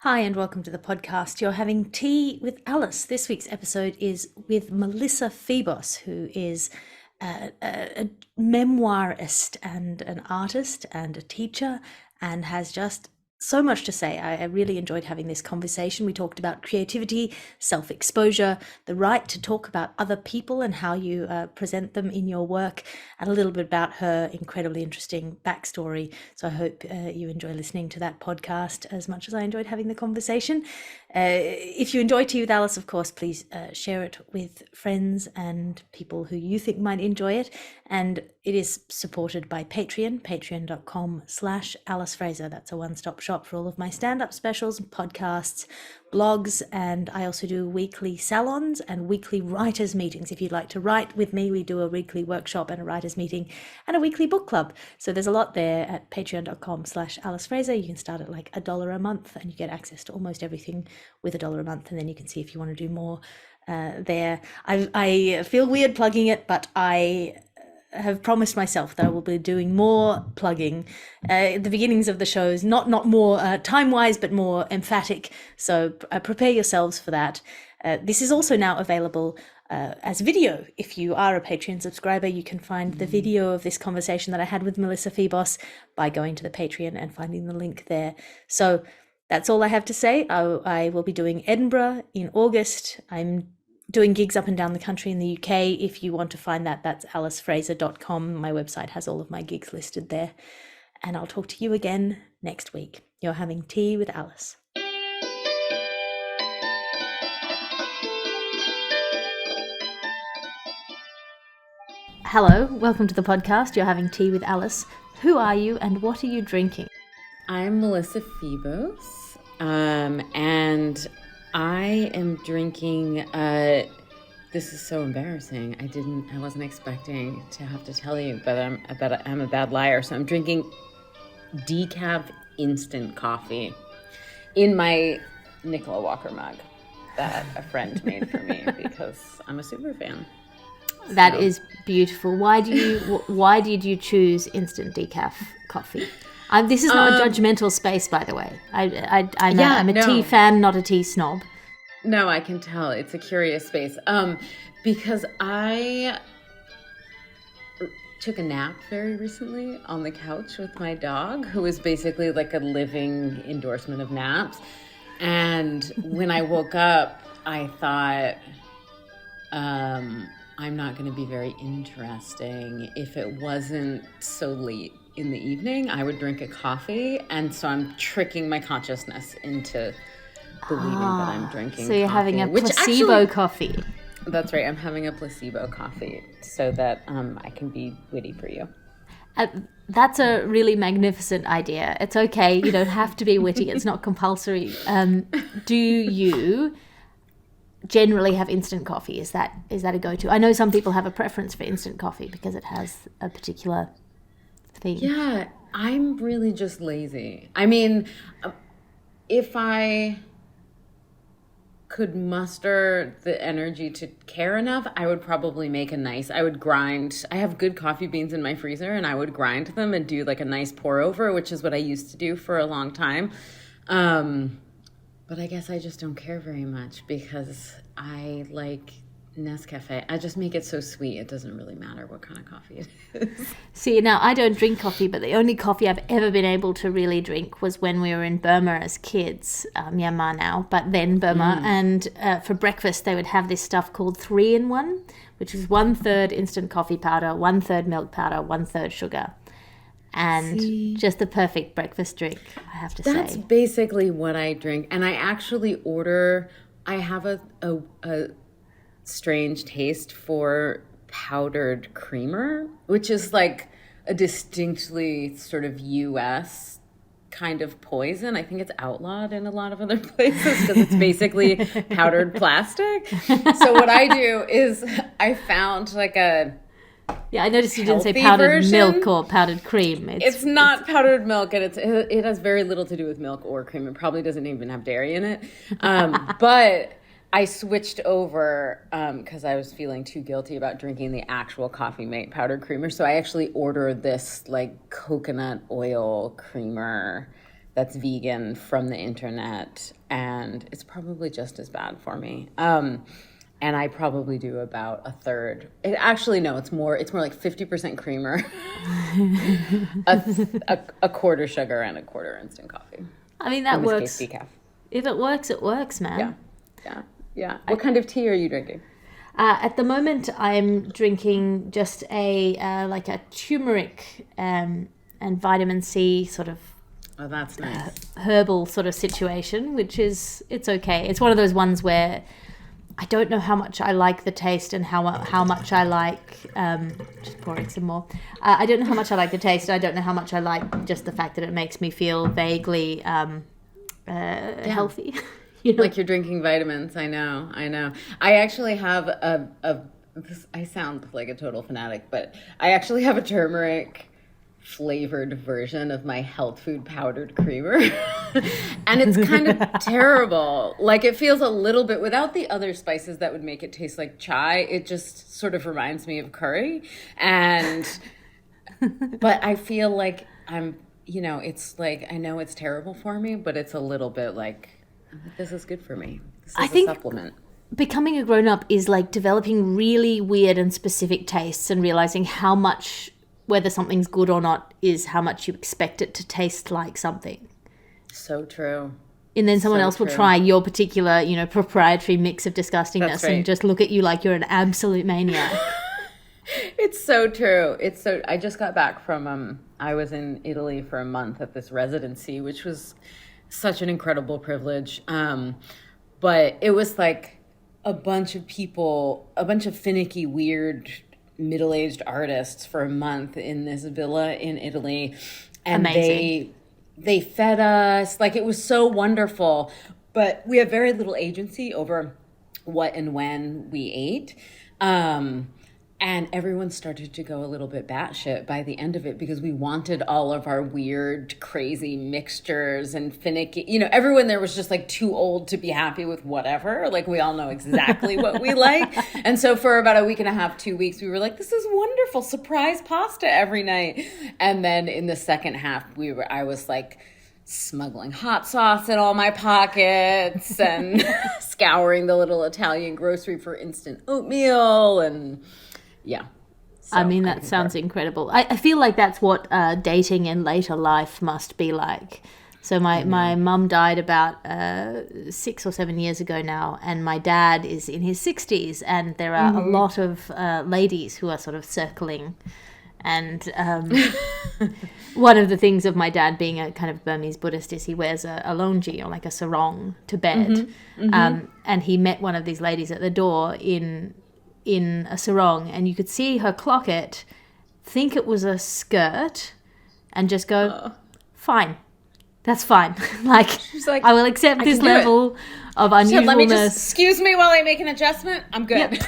Hi, and welcome to the podcast. You're having tea with Alice. This week's episode is with Melissa Febos, who is a memoirist and an artist and a teacher, and has just so much to say. I really enjoyed having this conversation. We talked about creativity, self-exposure, the right to talk about other people and how you present them in your work, and a little bit about her incredibly interesting backstory. So I hope you enjoy listening to that podcast as much as I enjoyed having the conversation. If you enjoy Tea with Alice, of course, please share it with friends and people who you think might enjoy it. And it is supported by Patreon, patreon.com/Alice Fraser. That's a one-stop shop for all of my stand-up specials, podcasts, blogs, and I also do weekly salons and weekly writers meetings. If you'd like to write with me, we do a weekly workshop and a writers meeting and a weekly book club. So there's a lot there at patreon.com/Alice Fraser. You can start at like $1 a month and you get access to almost everything with $1 a month. And then you can see if you want to do more there. I feel weird plugging it, but I have promised myself that I will be doing more plugging at the beginnings of the shows, not more time-wise, but more emphatic. So prepare yourselves for that. This is also now available as video. If you are a Patreon subscriber, you can find the video of this conversation that I had with Melissa Febos by going to the Patreon and finding the link there. So that's all I have to say. I will be doing Edinburgh in August. I'm doing gigs up and down the country in the UK. If you want to find that, that's alicefraser.com. My website has all of my gigs listed there. And I'll talk to you again next week. You're having tea with Alice. Hello, welcome to the podcast. You're having tea with Alice. Who are you and what are you drinking? I'm Melissa Febos, and I am drinking, this is so embarrassing. I wasn't expecting to have to tell you, but I'm a bad liar. So I'm drinking decaf instant coffee in my Nicola Walker mug that a friend made for me because I'm a super fan. That is beautiful. Why did you choose instant decaf coffee? This is not a judgmental space, by the way. I'm a tea fan, not a tea snob. No, I can tell. It's a curious space. Because I took a nap very recently on the couch with my dog, who is basically like a living endorsement of naps. And when I woke up, I thought, I'm not going to be very interesting if it wasn't so late in the evening. I would drink a coffee, and so I'm tricking my consciousness into believing that I'm drinking So you're coffee, having a placebo coffee. That's right. I'm having a placebo coffee so that I can be witty for you. That's a really magnificent idea. It's okay. You don't have to be witty. It's not compulsory. Do you generally have instant coffee? Is that a go-to? I know some people have a preference for instant coffee because it has a particular thing. Yeah, I'm really just lazy. I mean, if I could muster the energy to care enough, I would probably make I would grind. I have good coffee beans in my freezer, and I would grind them and do like a nice pour over, which is what I used to do for a long time. But I guess I just don't care very much because I like Nescafe. I just make it so sweet. It doesn't really matter what kind of coffee it is. See, now I don't drink coffee, but the only coffee I've ever been able to really drink was when we were in Burma as kids, Myanmar now, but then Burma. And for breakfast, they would have this stuff called 3-in-1, which is 1/3 instant coffee powder, 1/3 milk powder, 1/3 sugar. And just the perfect breakfast drink, I have to say. That's basically what I drink. And I actually I have a strange taste for powdered creamer, which is like a distinctly sort of US kind of poison. I think it's outlawed in a lot of other places because it's basically powdered plastic. So what I do is I found like Yeah, I noticed you didn't say powdered milk or powdered cream. It's not powdered milk, and it has very little to do with milk or cream. It probably doesn't even have dairy in it. But I switched over because I was feeling too guilty about drinking the actual Coffee Mate powdered creamer. So I actually ordered this like coconut oil creamer that's vegan from the internet, and it's probably just as bad for me. And I probably do about a third. Actually, no, it's more like 50% creamer, a quarter sugar, and a quarter instant coffee. I mean, that In this works. case, decaf. If it works, man. Yeah. What kind of tea are you drinking? At the moment, I'm drinking just a turmeric and vitamin C sort of Oh, that's nice. herbal sort of situation, it's okay. It's one of those ones where I don't know how much I like the taste and how much I like just pouring some more. I don't know how much I like the taste. I don't know how much I like just the fact that it makes me feel vaguely healthy. You know? Like you're drinking vitamins. I know. I actually have I sound like a total fanatic, but I actually have a turmeric flavored version of my health food powdered creamer. And it's kind of terrible. Like it feels a little bit without the other spices that would make it taste like chai. It just sort of reminds me of curry. But I feel like it's like, I know it's terrible for me, but it's a little bit like, this is good for me. This is a supplement. Becoming a grown-up is like developing really weird and specific tastes and realizing how much, whether something's good or not, is how much you expect it to taste like something. So true. And then someone else will try your particular, proprietary mix of disgustingness and just look at you like you're an absolute maniac. It's so true. I just got back from, I was in Italy for a month at this residency, which was such an incredible privilege. But it was like a bunch of finicky, weird, middle-aged artists for a month in this villa in Italy. And amazing. They fed us. Like, it was so wonderful. But we have very little agency over what and when we ate. And everyone started to go a little bit batshit by the end of it because we wanted all of our weird, crazy mixtures and finicky. Everyone there was just like too old to be happy with whatever. Like we all know exactly what we like. And so for about a week and a half, 2 weeks, we were like, this is wonderful. Surprise pasta every night. And then in the second half, I was like smuggling hot sauce in all my pockets and scouring the little Italian grocery for instant oatmeal and... Yeah. So, I mean, that sounds incredible. I feel like that's what dating in later life must be like. So my mum died about 6 or 7 years ago now, and my dad is in his 60s, and there are a lot of ladies who are sort of circling. And one of the things of my dad being a kind of Burmese Buddhist is he wears a longi, or like a sarong, to bed. And he met one of these ladies at the door in a sarong, and you could see her clock it, think it was a skirt, and just go, fine, that's fine. She's like, I will accept this level of unusualness. Let me just, excuse me while I make an adjustment. I'm good. Yep.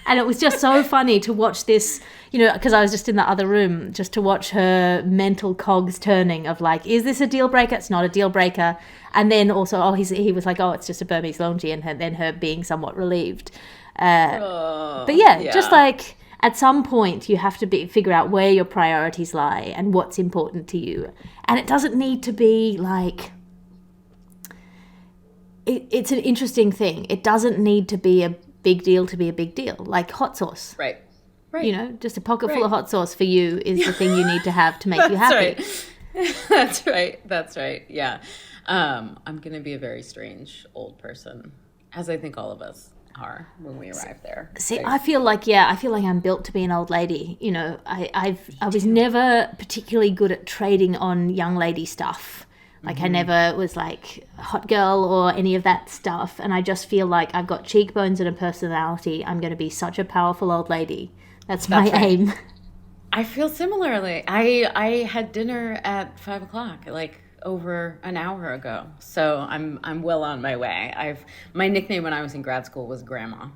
And it was just so funny to watch this, because I was just in the other room, just to watch her mental cogs turning of like, is this a deal breaker? It's not a deal breaker. And then also, he was like, it's just a Burmese longi, and then her being somewhat relieved. But yeah, just like at some point you have to figure out where your priorities lie and what's important to you. And it doesn't need to be like, it's an interesting thing. It doesn't need to be a big deal to be a big deal. Like hot sauce. Right. Just a pocket full of hot sauce for you is the thing you need to have to make you happy. Right. That's right. Yeah. I'm going to be a very strange old person, as I think all of us are when we arrive there. See, I feel like I'm built to be an old lady. I was never particularly good at trading on young lady stuff. Like I never was like a hot girl or any of that stuff. And I just feel like I've got cheekbones and a personality. I'm going to be such a powerful old lady. That's my aim. I feel similarly. I had dinner at 5:00, like over an hour ago. So I'm well on my way. My nickname when I was in grad school was Grandma.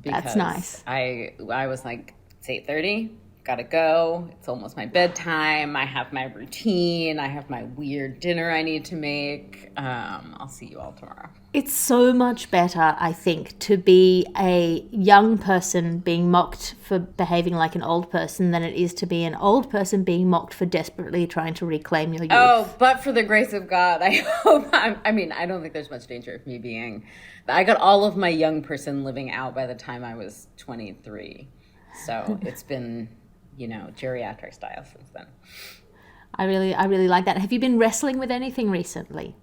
That's nice. I was like, it's 8:30. gotta go. It's almost my bedtime. I have my routine. I have my weird dinner I need to make. I'll see you all tomorrow. It's so much better, I think, to be a young person being mocked for behaving like an old person than it is to be an old person being mocked for desperately trying to reclaim your youth. Oh, but for the grace of God, I hope. I mean, I don't think there's much danger of me being. I got all of my young person living out by the time I was 23. So it's been, geriatric style since then. I really like that. Have you been wrestling with anything recently?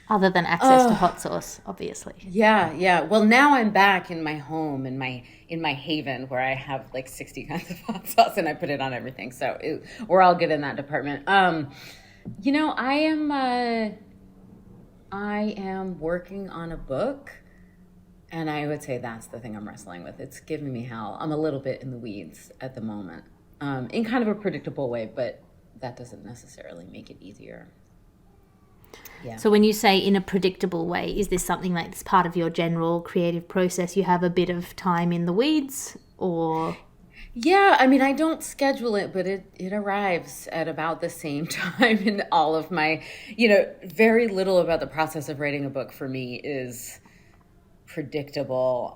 Other than access to hot sauce, obviously. Yeah. Well, now I'm back in my home, in my haven, where I have like 60 kinds of hot sauce, and I put it on everything. So we're all good in that department. I am working on a book, and I would say that's the thing I'm wrestling with. It's giving me hell. I'm a little bit in the weeds at the moment, in kind of a predictable way, but that doesn't necessarily make it easier. Yeah. So when you say in a predictable way, is this something that's part of your general creative process? You have a bit of time in the weeds, or? Yeah, I mean, I don't schedule it, but it arrives at about the same time in all of my, very little about the process of writing a book for me is predictable,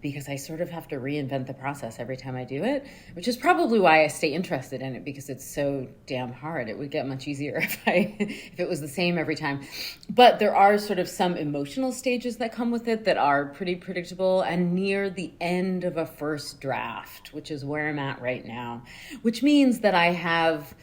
because I sort of have to reinvent the process every time I do it, which is probably why I stay interested in it, because it's so damn hard. It would get much easier if it was the same every time. But there are sort of some emotional stages that come with it that are pretty predictable, and near the end of a first draft, which is where I'm at right now, which means that I have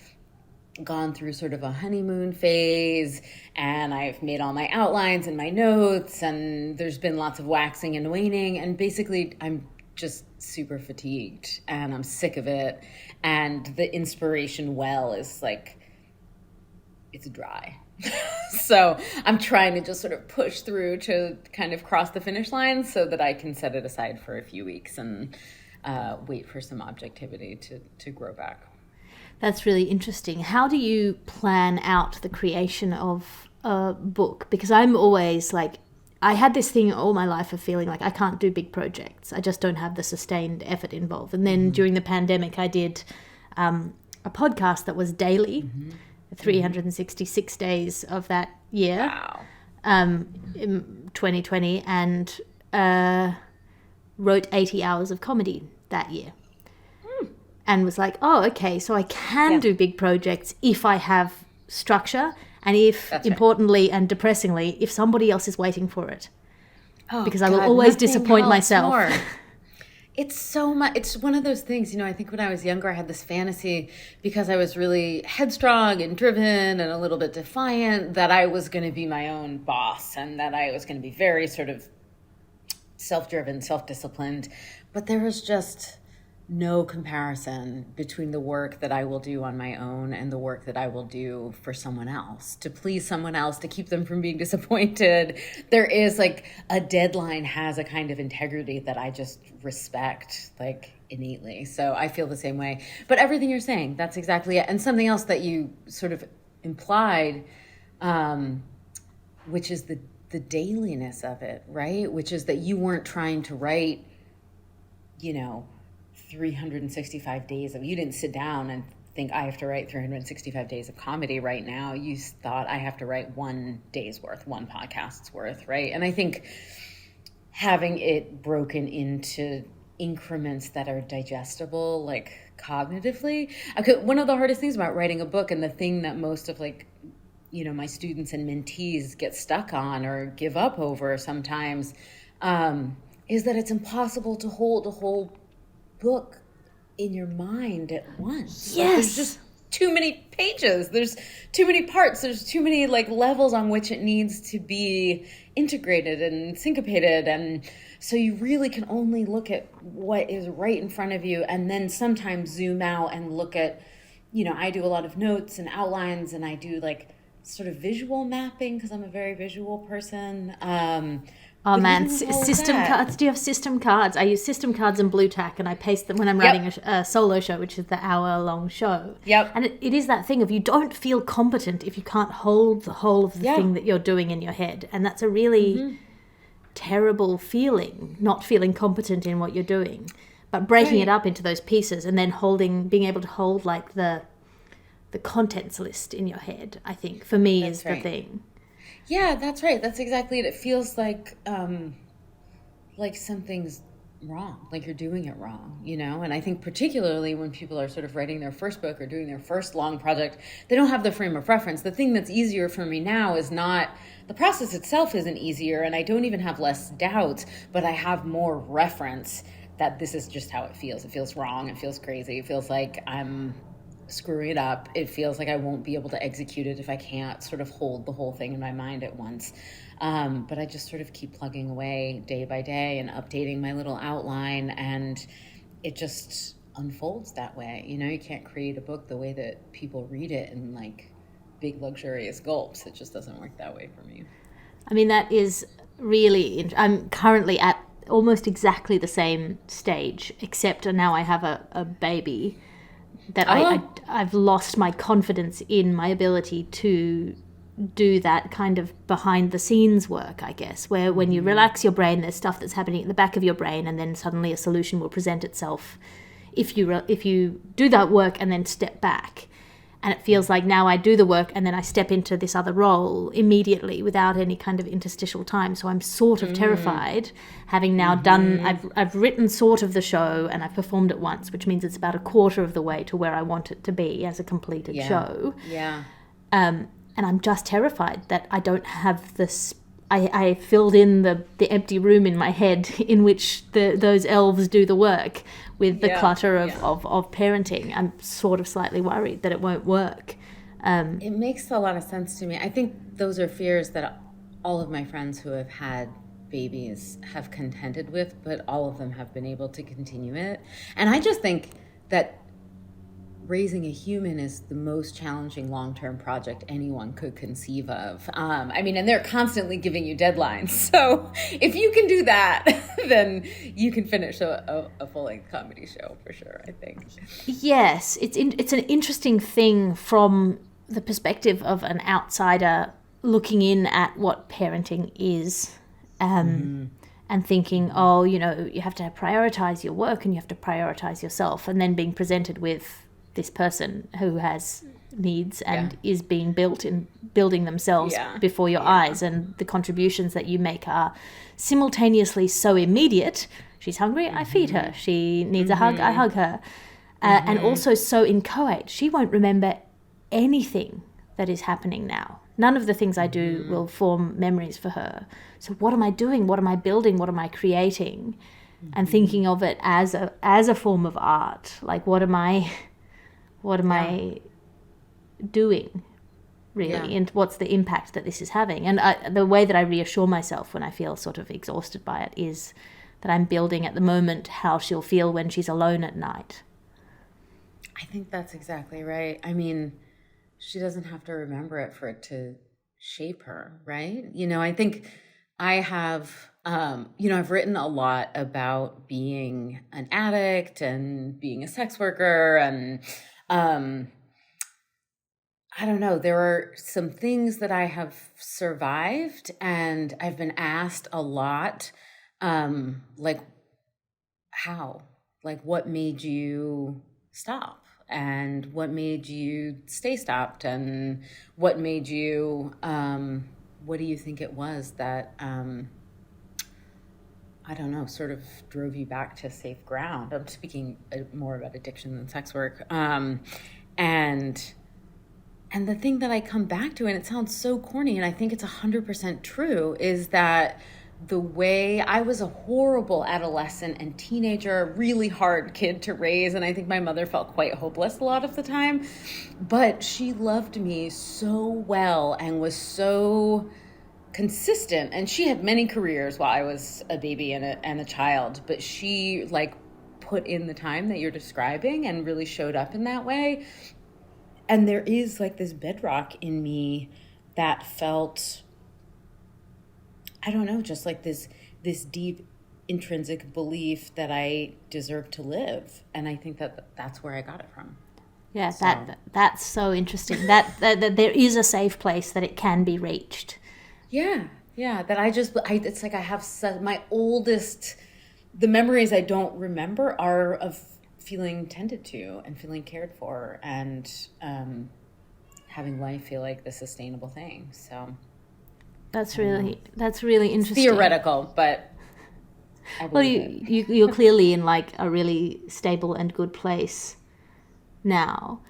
gone through sort of a honeymoon phase, and I've made all my outlines and my notes, and there's been lots of waxing and waning, and basically I'm just super fatigued and I'm sick of it, and the inspiration well is like, it's dry. So I'm trying to just sort of push through to kind of cross the finish line so that I can set it aside for a few weeks and wait for some objectivity to grow back. That's really interesting. How do you plan out the creation of a book? Because I'm always like, I had this thing all my life of feeling like I can't do big projects. I just don't have the sustained effort involved. And then during the pandemic, I did a podcast that was daily, 366 days of that year, in 2020, and wrote 80 hours of comedy that year. And was like, oh, okay, so I can do big projects if I have structure, and if, importantly and depressingly, if somebody else is waiting for it. Oh, because I will always disappoint myself. More. It's so much. It's one of those things, I think when I was younger, I had this fantasy, because I was really headstrong and driven and a little bit defiant, that I was going to be my own boss, and that I was going to be very sort of self-driven, self-disciplined. But there was just no comparison between the work that I will do on my own and the work that I will do for someone else, to please someone else, to keep them from being disappointed. There is like a deadline has a kind of integrity that I just respect, like innately. So I feel the same way. But everything you're saying, that's exactly it. And something else that you sort of implied, which is the dailiness of it, right? Which is that you weren't trying to write, 365 days of, you didn't sit down and think I have to write 365 days of comedy right now. You thought I have to write one day's worth, one podcast's worth, right? And I think having it broken into increments that are digestible, like cognitively. Okay, one of the hardest things about writing a book, and the thing that most of my students and mentees get stuck on or give up over sometimes, is that it's impossible to hold a whole book in your mind at once. Yes. There's just too many pages. There's too many parts. There's too many levels on which it needs to be integrated and syncopated. And so you really can only look at what is right in front of you, and then sometimes zoom out and look at, I do a lot of notes and outlines, and I do sort of visual mapping because I'm a very visual person. Oh man, system cards. Do you have system cards? I use system cards and blue tack, and I paste them when I'm writing a solo show, which is the hour-long show. Yep. And it is that thing of, you don't feel competent if you can't hold the whole of the thing that you're doing in your head. And that's a really terrible feeling, not feeling competent in what you're doing. but breaking it Right. up into those pieces and then being able to hold like the contents list in your head, I think for me is That's the right. thing. Yeah, that's right. That's exactly it. It feels like something's wrong, like you're doing it wrong, you know? And I think particularly when people are sort of writing their first book or doing their first long project, they don't have the frame of reference. The thing that's easier for me now is not, the process itself isn't easier, and I don't even have less doubts, but I have more reference that this is just how it feels. It feels wrong. It feels crazy. It feels like I'm screwing it up. It feels like I won't be able to execute it if I can't sort of hold the whole thing in my mind at once. But I just sort of keep plugging away day by day and updating my little outline, and it just unfolds that way. You know, you can't create a book the way that people read it in like big luxurious gulps. It just doesn't work that way for me. I mean, that is really. I'm currently at almost exactly the same stage, except now I have a baby that I've lost my confidence in my ability to do that kind of behind the scenes work, I guess, where when you relax your brain, there's stuff that's happening at the back of your brain, and then suddenly a solution will present itself if you do that work and then step back. And it feels like now I do the work and then I step into this other role immediately without any kind of interstitial time. So I'm sort of terrified, having now done, I've written sort of the show and I've performed it once, which means it's about a quarter of the way to where I want it to be as a completed show. Yeah. And I'm just terrified that I don't have this. I filled in the empty room in my head in which those elves do the work with the clutter of parenting. I'm sort of slightly worried that it won't work. It makes a lot of sense to me. I think those are fears that all of my friends who have had babies have contended with, but all of them have been able to continue it. And I just think that raising a human is the most challenging long-term project anyone could conceive of. I mean, and they're constantly giving you deadlines. So if you can do that, then you can finish a full-length comedy show for sure, I think. Yes, it's an interesting thing from the perspective of an outsider looking in at what parenting is, and thinking, oh, you know, you have to prioritize your work and you have to prioritize yourself, and then being presented with this person who has needs and is being building themselves before your eyes, and the contributions that you make are simultaneously so immediate. She's hungry, I feed her. She needs a hug, I hug her. And also so inchoate. She won't remember anything that is happening now. None of the things I do will form memories for her. So what am I doing? What am I building? What am I creating? And thinking of it as a form of art. Like, what am I doing, really, and what's the impact that this is having? And the way that I reassure myself when I feel sort of exhausted by it is that I'm building at the moment how she'll feel when she's alone at night. I think that's exactly right. I mean, she doesn't have to remember it for it to shape her, right? You know, I think I have, I've written a lot about being an addict and being a sex worker, and I don't know, there are some things that I have survived, and I've been asked a lot, like, how? Like, what made you stop? And what made you stay stopped? And what made you, what do you think it was that, I don't know, sort of drove you back to safe ground? I'm speaking more about addiction than sex work. And the thing that I come back to, and it sounds so corny, and I think it's 100% true, is that the way I was a horrible adolescent and teenager, a really hard kid to raise, and I think my mother felt quite hopeless a lot of the time, but she loved me so well and was so consistent, and she had many careers while I was a baby and a child, but she like put in the time that you're describing and really showed up in that way. And there is like this bedrock in me that felt, I don't know, just like this deep intrinsic belief that I deserve to live. And I think that that's where I got it from. Yeah, so. That's so interesting. that there is a safe place, that it can be reached. Yeah, that it's like I have my oldest the memories I don't remember are of feeling tended to and feeling cared for and having life feel like the sustainable thing. So that's really interesting. Theoretical, but I believe you're clearly in like a really stable and good place now.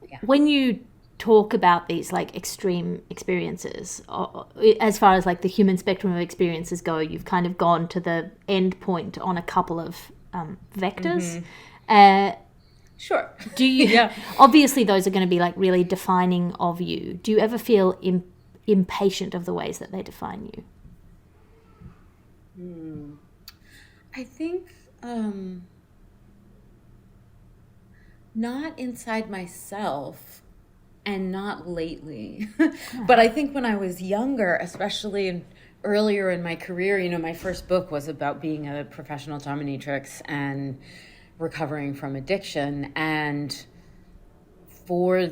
Yeah. When you talk about these like extreme experiences, as far as like the human spectrum of experiences go, you've kind of gone to the end point on a couple of vectors. Sure. Do you? Obviously, those are going to be like really defining of you. Do you ever feel impatient of the ways that they define you? I think not inside myself and not lately. But I think when I was younger, especially earlier in my career, you know, my first book was about being a professional dominatrix and recovering from addiction. And for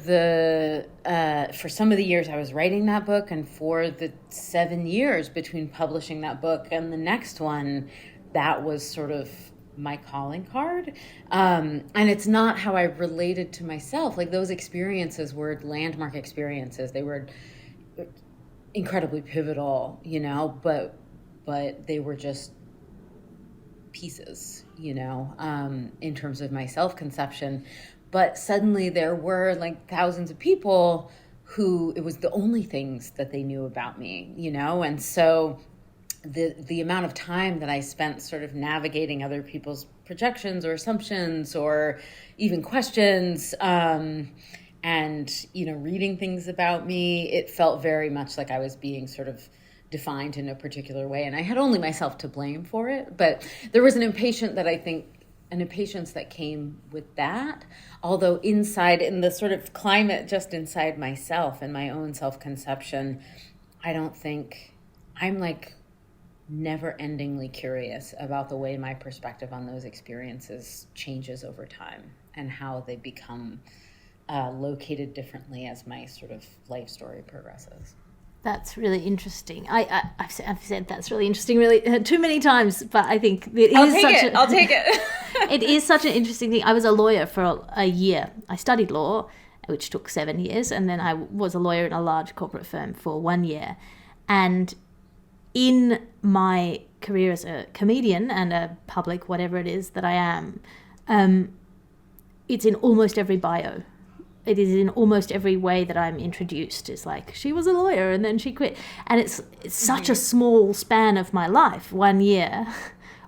some of the years I was writing that book, and for the 7 years between publishing that book and the next one, that was sort of my calling card. And it's not how I related to myself. Like, those experiences were landmark experiences. They were incredibly pivotal, you know, but they were just pieces, you know, in terms of my self-conception. But suddenly there were like thousands of people who it was the only things that they knew about me, you know? And so the amount of time that I spent sort of navigating other people's projections or assumptions or even questions, and, you know, reading things about me, it felt very much like I was being sort of defined in a particular way. And I had only myself to blame for it. But there was an impatience that came with that. Although inside, in the sort of climate just inside myself and my own self-conception, I don't think I'm like never-endingly curious about the way my perspective on those experiences changes over time and how they become located differently as my sort of life story progresses. That's really interesting. I've said that's really interesting really too many times, but I think I'll take it. It is such an interesting thing. I was a lawyer for a year. I studied law, which took 7 years, and then I was a lawyer in a large corporate firm for 1 year. And in my career as a comedian and a public whatever it is that I am, it's in almost every bio. It is in almost every way that I'm introduced. It's like, she was a lawyer and then she quit. And it's such a small span of my life, 1 year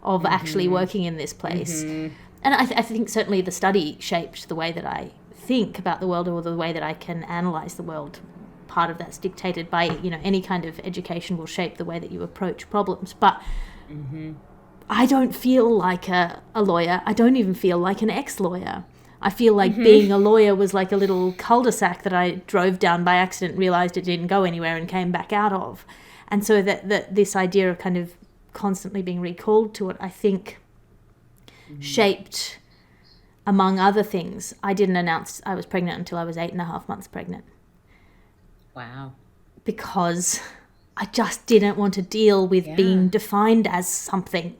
of actually working in this place. And I think certainly the study shaped the way that I think about the world, or the way that I can analyze the world. Part of that's dictated by, you know, any kind of education will shape the way that you approach problems. But I don't feel like a lawyer. I don't even feel like an ex-lawyer. I feel like being a lawyer was like a little cul-de-sac that I drove down by accident, realized it didn't go anywhere, and came back out of. And so that this idea of kind of constantly being recalled to it, I think, shaped, among other things, I didn't announce I was pregnant until I was 8.5 months pregnant. Wow. Because I just didn't want to deal with being defined as something.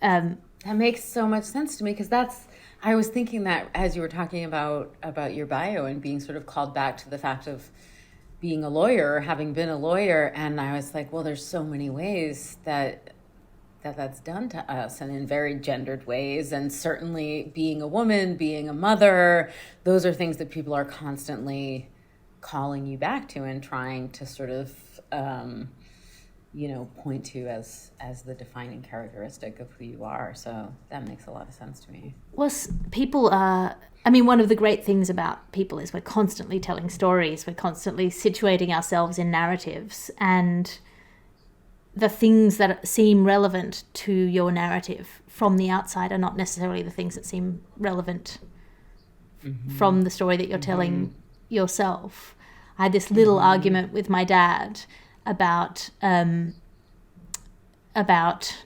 That makes so much sense to me, because I was thinking that as you were talking about your bio and being sort of called back to the fact of being a lawyer, or having been a lawyer, and I was like, well, there's so many ways that's done to us, and in very gendered ways. And certainly being a woman, being a mother, those are things that people are constantly calling you back to and trying to sort of, you know, point to as the defining characteristic of who you are. So that makes a lot of sense to me. Well, people are, I mean, one of the great things about people is we're constantly telling stories, we're constantly situating ourselves in narratives, and the things that seem relevant to your narrative from the outside are not necessarily the things that seem relevant from the story that you're telling yourself. I had this little argument with my dad about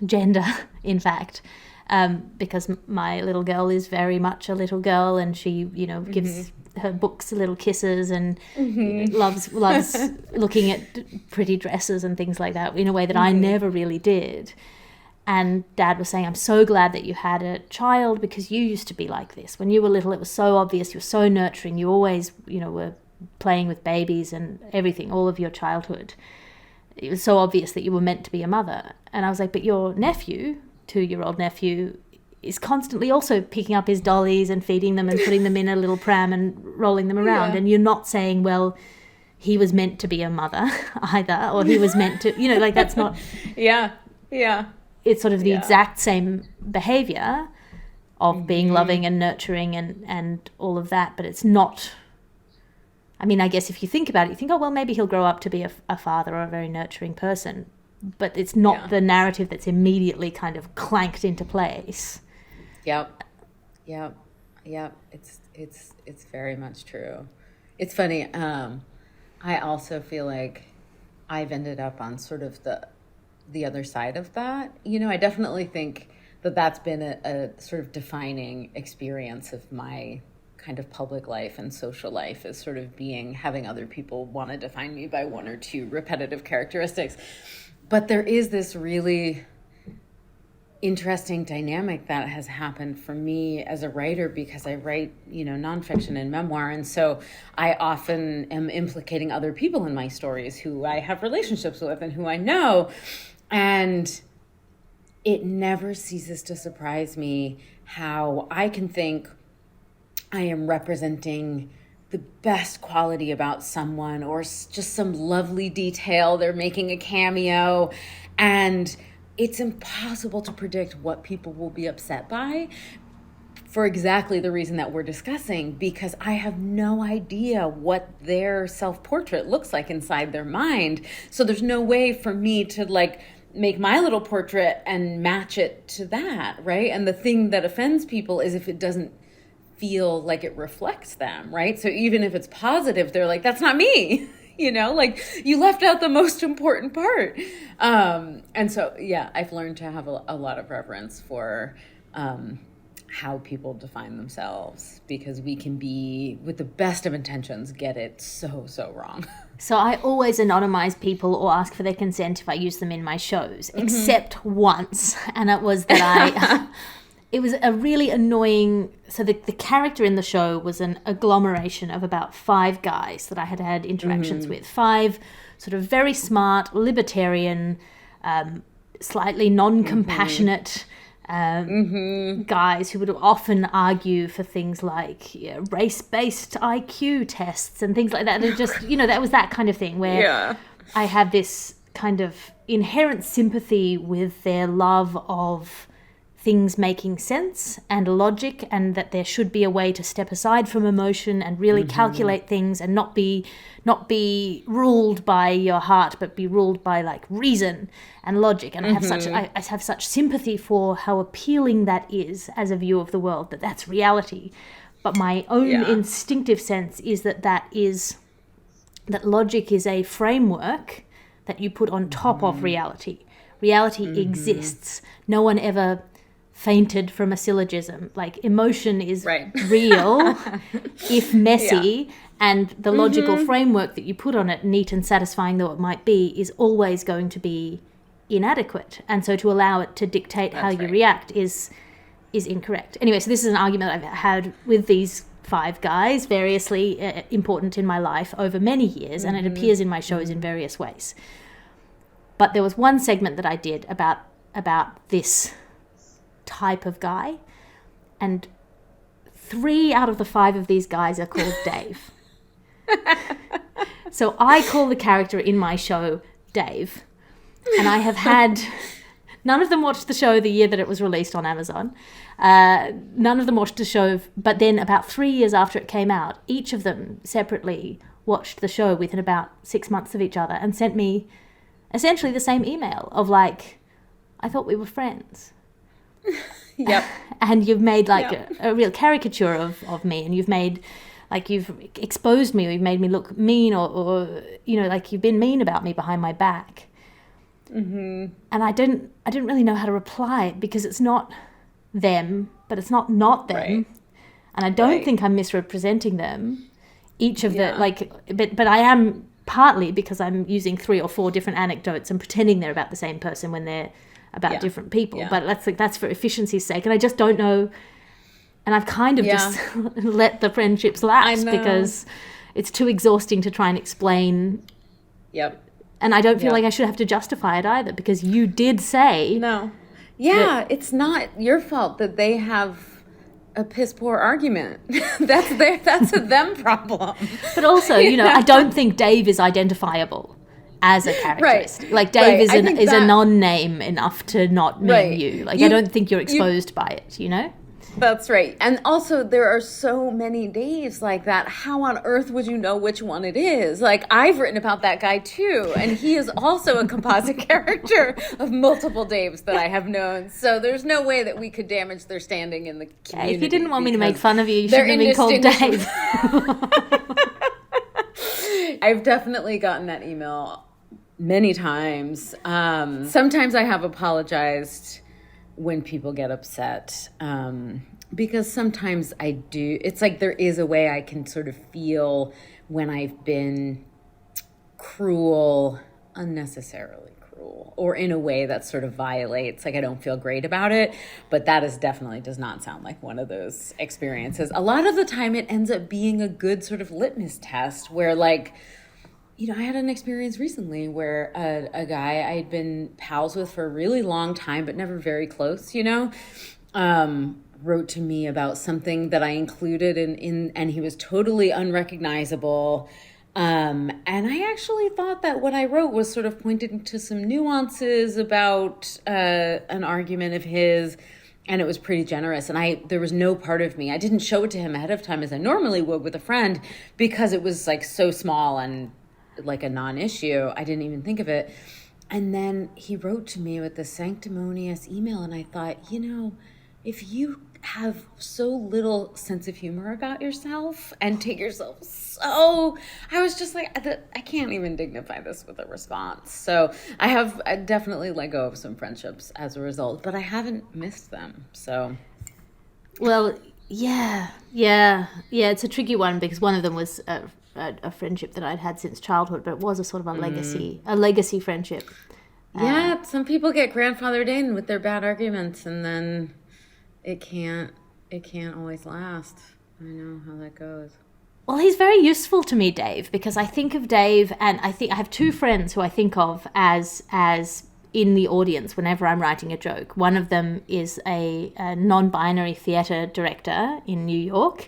gender, in fact, because my little girl is very much a little girl, and she, you know, gives her books little kisses, and you know, loves looking at pretty dresses and things like that in a way that I never really did. And Dad was saying, I'm so glad that you had a child because you used to be like this. When you were little, it was so obvious. You were so nurturing. You always, were playing with babies and everything, all of your childhood. It was so obvious that you were meant to be a mother. And I was like, but your nephew, 2-year-old nephew, is constantly also picking up his dollies and feeding them and putting them in a little pram and rolling them around. Yeah. And you're not saying, well, he was meant to be a mother either, or he was meant to, that's not... Yeah. It's sort of the exact same behavior of being loving and nurturing and all of that, but it's not... I mean, I guess if you think about it, you think, oh, well, maybe he'll grow up to be a father or a very nurturing person, but it's not the narrative that's immediately kind of clanked into place. Yep. It's very much true. It's funny. I also feel like I've ended up on sort of the other side of that. I definitely think that's been a sort of defining experience of my kind of public life and social life, is sort of having other people want to define me by one or two repetitive characteristics. But there is this really interesting dynamic that has happened for me as a writer, because I write, nonfiction and memoir. And so I often am implicating other people in my stories who I have relationships with and who I know. And it never ceases to surprise me how I can think I am representing the best quality about someone, or just some lovely detail. They're making a cameo, and it's impossible to predict what people will be upset by, for exactly the reason that we're discussing, because I have no idea what their self-portrait looks like inside their mind. So there's no way for me to make my little portrait and match it to that, right? And the thing that offends people is if it doesn't feel like it reflects them, right? So even if it's positive, they're like, that's not me. You left out the most important part. And so, I've learned to have a lot of reverence for how people define themselves, because we can be, with the best of intentions, get it so wrong. So I always anonymize people or ask for their consent if I use them in my shows, except once. And it was that it was a really annoying... So the character in the show was an agglomeration of about 5 guys that I had interactions with. 5 sort of very smart, libertarian, slightly non-compassionate guys who would often argue for things like race-based IQ tests and things like that. And just, that was that kind of thing where I had this kind of inherent sympathy with their love of things making sense and logic, and that there should be a way to step aside from emotion and really calculate things and not be ruled by your heart, but be ruled by reason and logic. And I have such sympathy for how appealing that is as a view of the world, that's reality. But my own instinctive sense is that logic is a framework that you put on top of reality. Reality exists. No one ever fainted from a syllogism. Emotion is real, if messy, and the logical framework that you put on it, neat and satisfying though it might be, is always going to be inadequate. And so to allow it to dictate how you react is incorrect. Anyway, so this is an argument I've had with these 5 guys, variously important in my life over many years, and it appears in my shows in various ways. But there was one segment that I did about this type of guy, and 3 out of the 5 of these guys are called Dave. So I call the character in my show Dave, and I have had none of them watched the show the year that it was released on Amazon. None of them watched the show, but then about 3 years after it came out, each of them separately watched the show within about 6 months of each other and sent me essentially the same email of I thought we were friends. Yep. And you've made a real caricature of me, and you've made you've exposed me, or you've made me look mean, or you've been mean about me behind my back. And I didn't really know how to reply, because it's not them, but it's not them, and I don't think I'm misrepresenting them. Each of the but I am, partly because I'm using 3 or 4 different anecdotes and pretending they're about the same person when they're about different people. Yeah. But that's for efficiency's sake. And I just don't know. And I've kind of just let the friendships lapse because it's too exhausting to try and explain. Yep. And I don't feel like I should have to justify it either, because you did say... No. Yeah, it's not your fault that they have a piss poor argument. That's a them problem. But also, I don't think Dave is identifiable as a characteristic. Like, Dave is a non-name enough to not name you. Like, I don't think you're exposed by it, That's right. And also, there are so many Daves like that. How on earth would you know which one it is? Like, I've written about that guy too, and he is also a composite character of multiple Daves that I have known. So there's no way that we could damage their standing in the community. If you didn't want me to make fun of you, you shouldn't have been called Dave. I've definitely gotten that email many times. Sometimes I have apologized when people get upset, because sometimes I do. It's like there is a way I can sort of feel when I've been cruel, unnecessarily cruel, or in a way that sort of violates, like I don't feel great about it. But that definitely does not sound like one of those experiences. A lot of the time it ends up being a good sort of litmus test where, like, I had an experience recently where a guy I'd been pals with for a really long time, but never very close, wrote to me about something that I included and he was totally unrecognizable. And I actually thought that what I wrote was sort of pointing to some nuances about an argument of his, and it was pretty generous. And there was no part of me, I didn't show it to him ahead of time as I normally would with a friend, because it was like so small and like a non-issue. I didn't even think of it. And then he wrote to me with this sanctimonious email, and I thought, if you have so little sense of humor about yourself and take yourself so... I was just like, I can't even dignify this with a response. So I definitely let go of some friendships as a result, but I haven't missed them, so... Well, yeah, it's a tricky one, because one of them was... a friendship that I'd had since childhood, but it was a sort of a legacy friendship. Yeah, some people get grandfathered in with their bad arguments, and then it can't always last. I know how that goes. Well, he's very useful to me, Dave, because I think of Dave, and I have two friends who I think of as in the audience whenever I'm writing a joke. One of them is a non-binary theatre director in New York,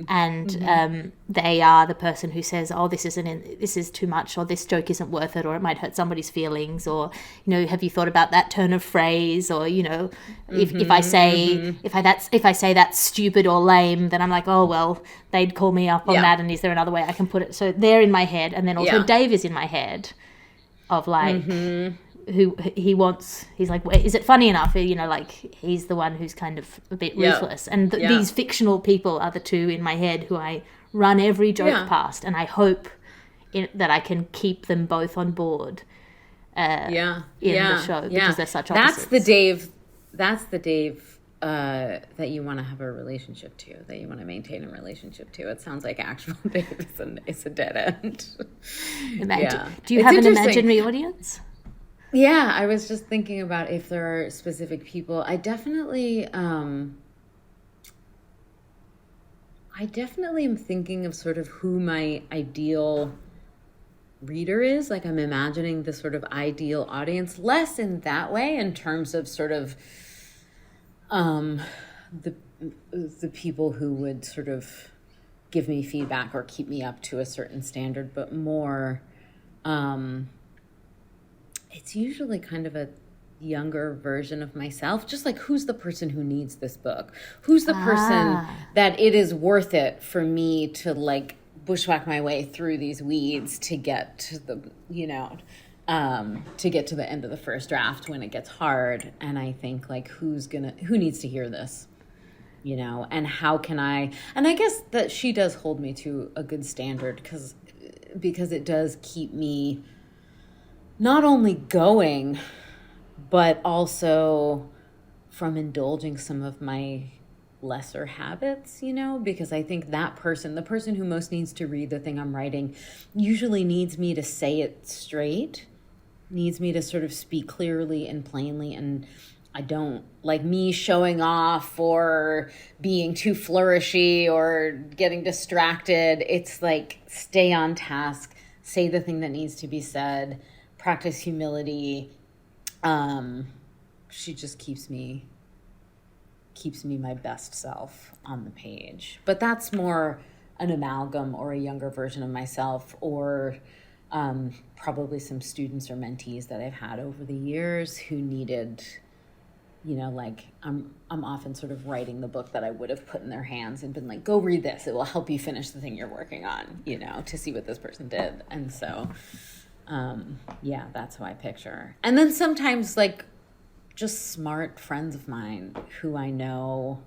and they are the person who says, "Oh, this is too much," or "This joke isn't worth it," or "It might hurt somebody's feelings," or "Have you thought about that turn of phrase?" Or if I say that's stupid or lame, then I'm like, "Oh well, they'd call me up on that, and is there another way I can put it?" So they're in my head, and then also Dave is in my head, of like. Who he's like, is it funny enough? Like, he's the one who's kind of a bit ruthless. And these fictional people are the two in my head who I run every joke past, and I hope that I can keep them both on board in the show, because they're such opposites. That's the Dave that you want to have a relationship to, that you want to maintain a relationship to. It sounds like actual Dave is a dead end. Do you have an imaginary audience? Yeah, I was just thinking about if there are specific people. I definitely am thinking of sort of who my ideal reader is. Like, I'm imagining the sort of ideal audience, less in that way in terms of sort of the people who would sort of give me feedback or keep me up to a certain standard, but more it's usually kind of a younger version of myself, just like, who's the person who needs this book? Who's the person that it is worth it for me to, like, bushwhack my way through these weeds to get to the, to get to the end of the first draft when it gets hard. And I think, like, who needs to hear this? And how can and I guess that she does hold me to a good standard, because it does keep me not only going, but also from indulging some of my lesser habits, because I think that person, the person who most needs to read the thing I'm writing, usually needs me to say it straight needs me to sort of speak clearly and plainly, and I don't like me showing off or being too flourishy or getting distracted. It's like, stay on task, say the thing that needs to be said, practice humility. She just keeps me my best self on the page. But that's more an amalgam or a younger version of myself, or probably some students or mentees that I've had over the years who needed, like I'm often sort of writing the book that I would have put in their hands and been like, go read this. It will help you finish the thing you're working on, to see what this person did. And so, yeah, that's how I picture. And then sometimes like just smart friends of mine who I know,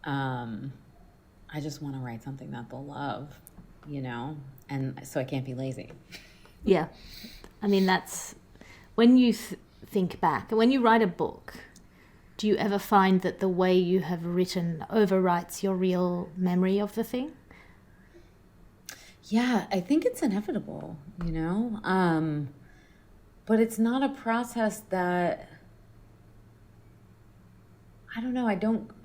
I just want to write something that they'll love, and so I can't be lazy. Yeah. I mean, that's when you think back, when you write a book, do you ever find that the way you have written overwrites your real memory of the thing? Yeah, I think it's inevitable, but it's not a process that, I don't know, I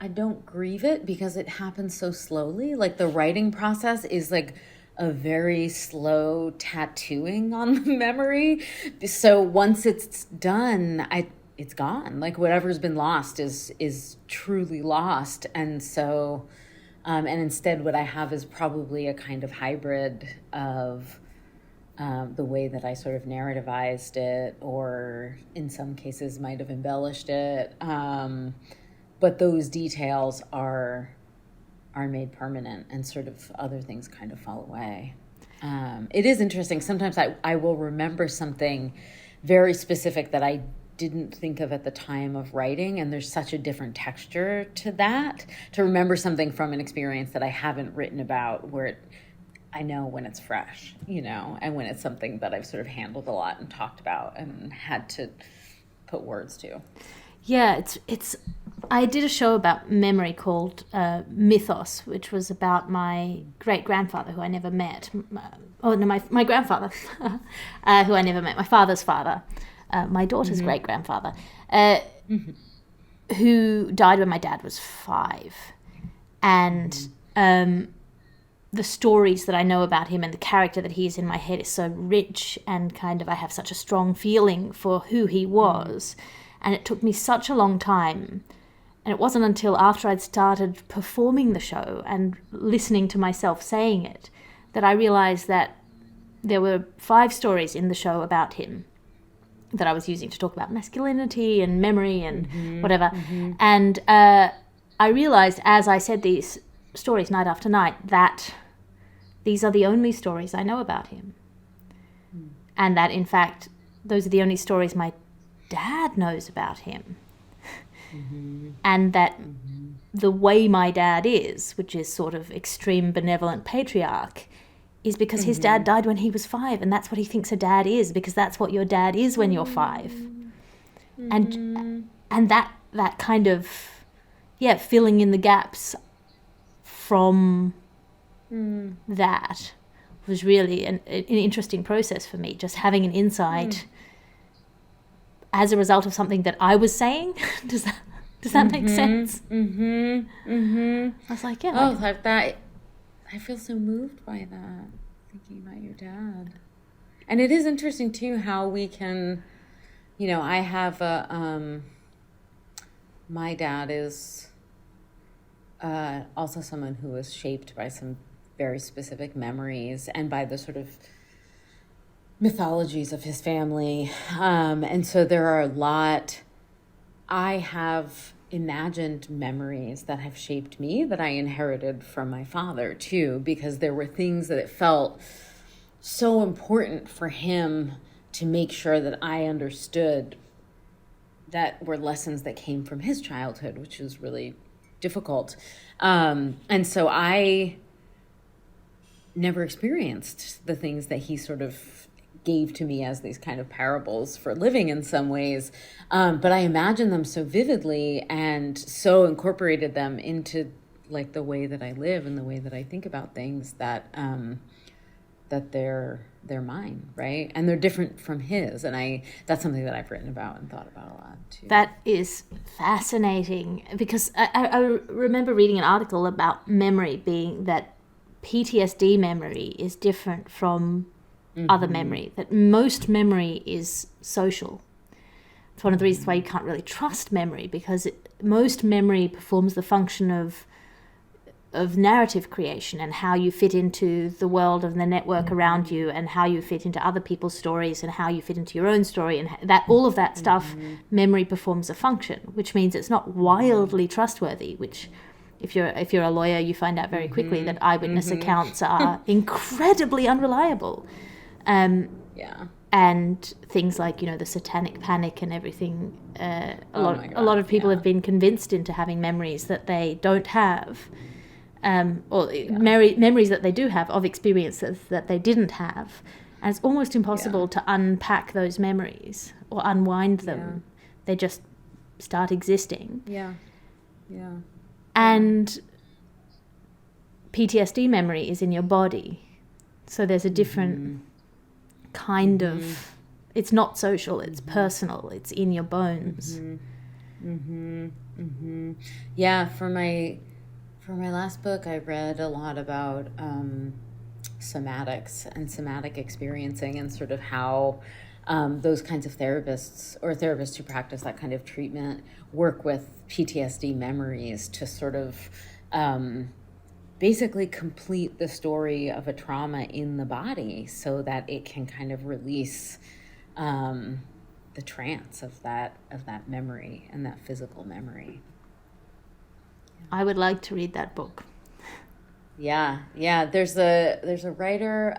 don't grieve it because it happens so slowly. Like the writing process is like a very slow tattooing on the memory. So once it's done, it's gone. Like whatever's been lost is truly lost. And so, and instead what I have is probably a kind of hybrid of the way that I sort of narrativized it, or in some cases might have embellished it. But those details are made permanent, and sort of other things kind of fall away. It is interesting. Sometimes I will remember something very specific that I didn't think of at the time of writing, and there's such a different texture to that, to remember something from an experience that I haven't written about, where I know when it's fresh, and when it's something that I've sort of handled a lot and talked about and had to put words to. Yeah, it's. I did a show about memory called Mythos, which was about my great-grandfather who I never met. My grandfather, who I never met, my father's father, my daughter's great-grandfather, who died when my dad was 5. And the stories that I know about him and the character that he is in my head is so rich, and kind of I have such a strong feeling for who he was. And it took me such a long time. And it wasn't until after I'd started performing the show and listening to myself saying it that I realized that there were 5 stories in the show about him that I was using to talk about masculinity and memory and whatever. And I realized as I said these stories night after night that these are the only stories I know about him. And that, in fact, those are the only stories my dad knows about him. And that the way my dad is, which is sort of extreme benevolent patriarch, is because his dad died when he was 5, and that's what he thinks a dad is, because that's what your dad is when you're 5. And that kind of filling in the gaps from that was really an interesting process for me, just having an insight as a result of something that I was saying. Does that make sense? I was like, yeah. Oh, like that. I feel so moved by that, thinking about your dad. And it is interesting too how we can, I have my dad is also someone who was shaped by some very specific memories and by the sort of mythologies of his family. And so there are a lot, I have imagined memories that have shaped me that I inherited from my father too, because there were things that it felt so important for him to make sure that I understood that were lessons that came from his childhood, which was really difficult. And so I never experienced the things that he sort of gave to me as these kind of parables for living in some ways. But I imagined them so vividly and so incorporated them into like the way that I live and the way that I think about things that that they're they're mine, right? And they're different from his. And that's something that I've written about and thought about a lot too. That is fascinating, because I remember reading an article about memory being that PTSD memory is different from other memory, that most memory is social. It's one of the reasons why you can't really trust memory, because most memory performs the function of narrative creation and how you fit into the world of the network around you, and how you fit into other people's stories, and how you fit into your own story, and that all of that stuff, memory performs a function, which means it's not wildly trustworthy, which if you're a lawyer, you find out very quickly that eyewitness accounts are incredibly unreliable. And things like, the satanic panic and everything, a lot of people have been convinced into having memories that they don't have, memories that they do have of experiences that they didn't have, and it's almost impossible to unpack those memories or unwind them. They just start existing. And PTSD memory is in your body, so there's a different kind of, it's not social, it's personal, it's in your bones. Yeah, for my last book, I read a lot about somatics and somatic experiencing, and sort of how those kinds of therapists or therapists who practice that kind of treatment work with PTSD memories to sort of basically complete the story of a trauma in the body, so that it can kind of release the trance of that memory and that physical memory. I would like to read that book. Yeah. There's a writer,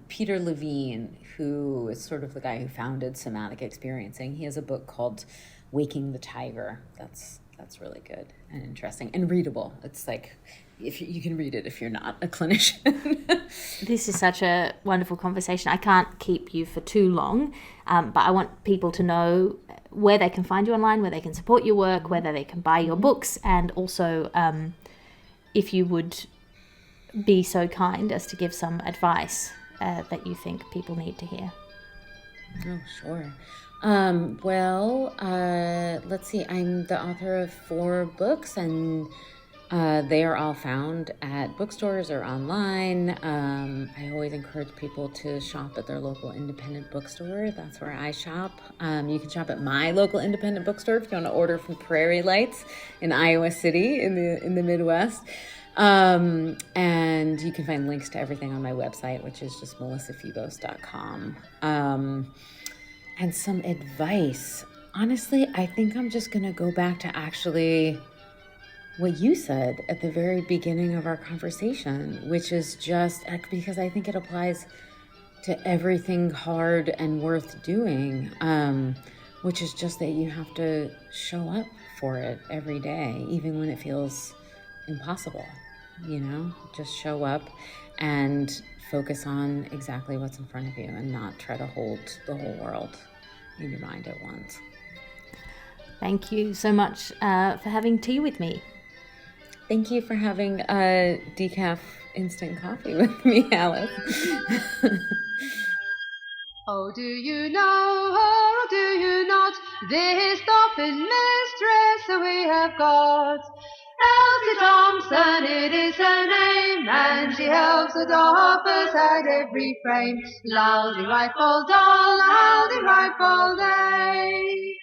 Peter Levine, who is sort of the guy who founded somatic experiencing. He has a book called Waking the Tiger. That's really good and interesting and readable. It's like, if you can read it if you're not a clinician. This is such a wonderful conversation. I can't keep you for too long, but I want people to know where they can find you online, where they can support your work, whether they can buy your books, and also if you would be so kind as to give some advice that you think people need to hear. Oh, sure. Let's see. I'm the author of 4 books, and they are all found at bookstores or online. I always encourage people to shop at their local independent bookstore. That's where I shop. You can shop at my local independent bookstore if you want to order from Prairie Lights in Iowa City in the Midwest. And you can find links to everything on my website, which is just melissafebos.com. And some advice. Honestly, I think I'm just going to go back to actually what you said at the very beginning of our conversation, which is just because I think it applies to everything hard and worth doing, which is just that you have to show up for it every day, even when it feels impossible. Just show up and focus on exactly what's in front of you, and not try to hold the whole world in your mind at once. Thank you so much for having tea with me. Thank you for having a decaf instant coffee with me, Alice. Oh, do you know, or do you not, this dolphin mistress we have got? Elsie Thompson, it is her name, and she helps the dolphins at every frame. Loudy rifle doll, loudy rifle day.